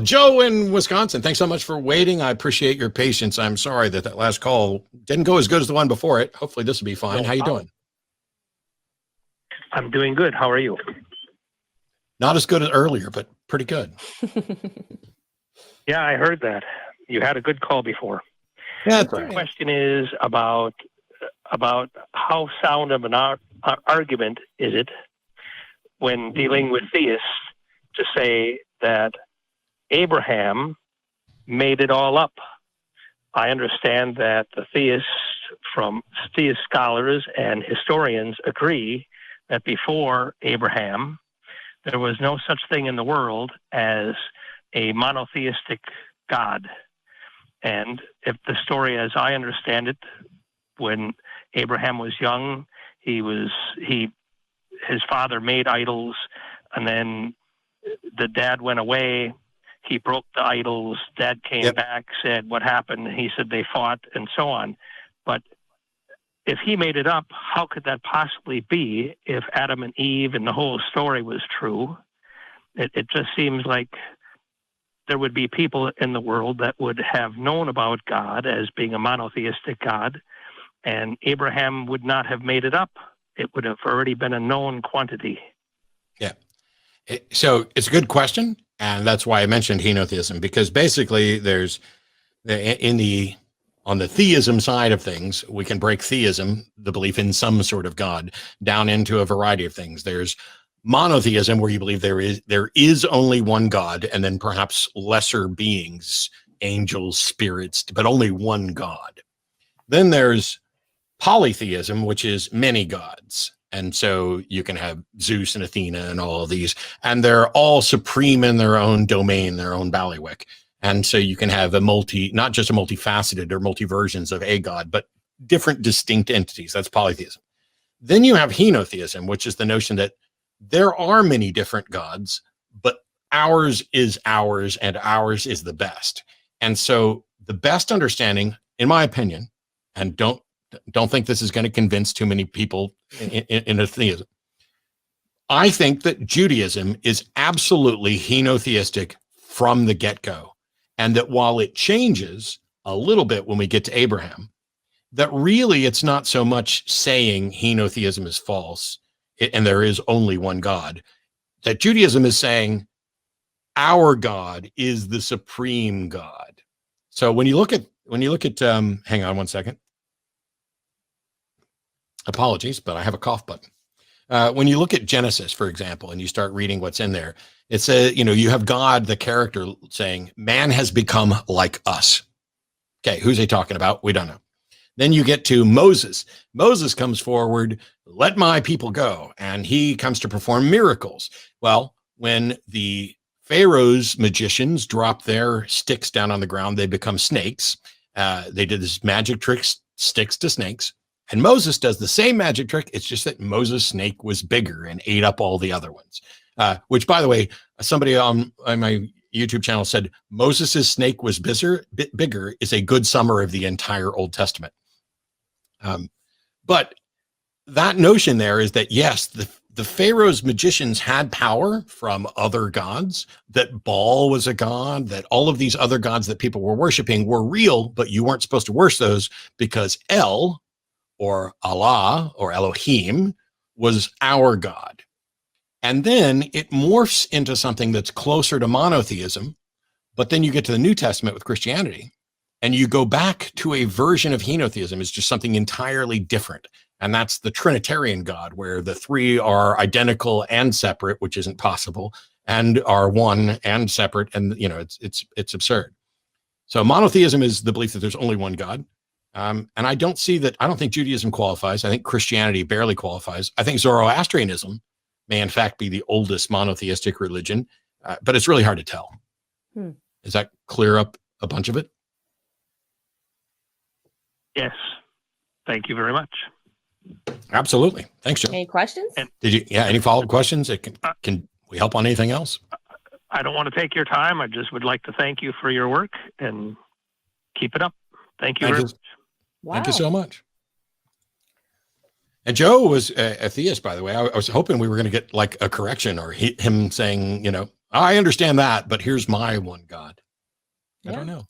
Joe in Wisconsin, thanks so much for waiting. I appreciate your patience. I'm sorry that last call didn't go as good as the one before it. Hopefully this will be fine. How you doing? I'm doing good. How are you? Not as good as earlier, but pretty good. Yeah, I heard that. You had a good call before. Yeah, that's The right. question is about how sound of an argument is it when dealing with theists to say that Abraham made it all up. I understand that the theist scholars and historians agree that before Abraham, there was no such thing in the world as a monotheistic God. And if the story, as I understand it, when Abraham was young, his father made idols, and then the dad went away. He broke the idols. Dad came back, said, what happened? He said they fought and so on. But if he made it up, how could that possibly be if Adam and Eve and the whole story was true? It just seems like there would be people in the world that would have known about God as being a monotheistic God, and Abraham would not have made it up. It would have already been a known quantity. Yeah. So it's a good question. And that's why I mentioned henotheism, because basically there's on the theism side of things, we can break theism, the belief in some sort of God, down into a variety of things. There's monotheism, where you believe there is only one God, and then perhaps lesser beings, angels, spirits, but only one God. Then there's polytheism, which is many gods. And so you can have Zeus and Athena and all of these, and they're all supreme in their own domain, their own bailiwick. And so you can have not just a multifaceted or multi versions of a god, but different distinct entities. That's polytheism. Then you have henotheism, which is the notion that there are many different gods, but ours is ours, and ours is the best. And so the best understanding, in my opinion, and don't think this is going to convince too many people in atheism, I think that Judaism is absolutely henotheistic from the get-go. And that while it changes a little bit when we get to Abraham, that really it's not so much saying henotheism is false and there is only one God, that Judaism is saying our God is the supreme God. So when you look at hang on one second. Apologies, but I have a cough button. When you look at Genesis, for example, and you start reading what's in there, it says, you have God, the character, saying, man has become like us. Okay, who's he talking about? We don't know. Then you get to Moses. Moses comes forward, let my people go, and he comes to perform miracles. Well, when the Pharaoh's magicians drop their sticks down on the ground, they become snakes. They did this magic trick, sticks to snakes. And Moses does the same magic trick. It's just that Moses' snake was bigger and ate up all the other ones. Which, by the way, somebody on my YouTube channel said Moses' snake was bigger is a good summary of the entire Old Testament. But that notion there is that, yes, the Pharaoh's magicians had power from other gods, that Baal was a god, that all of these other gods that people were worshiping were real, but you weren't supposed to worship those because El, or Allah, or Elohim, was our God. And then it morphs into something that's closer to monotheism, but then you get to the New Testament with Christianity, and you go back to a version of henotheism. It's just something entirely different. And that's the Trinitarian God, where the three are identical and separate, which isn't possible, and are one and separate. And, it's absurd. So monotheism is the belief that there's only one God. And I don't think Judaism qualifies. I think Christianity barely qualifies. I think Zoroastrianism may in fact be the oldest monotheistic religion, but it's really hard to tell. Does that clear up a bunch of it? Yes. Thank you very much. Absolutely. Thanks, Joe. Any questions? Any follow-up questions? Can we help on anything else? I don't want to take your time. I just would like to thank you for your work and keep it up. Thank you very much. Wow. Thank you so much. And Joe was a theist, by the way. I was hoping we were going to get like a correction or him saying, I understand that, but here's my one God. I Yeah. don't know.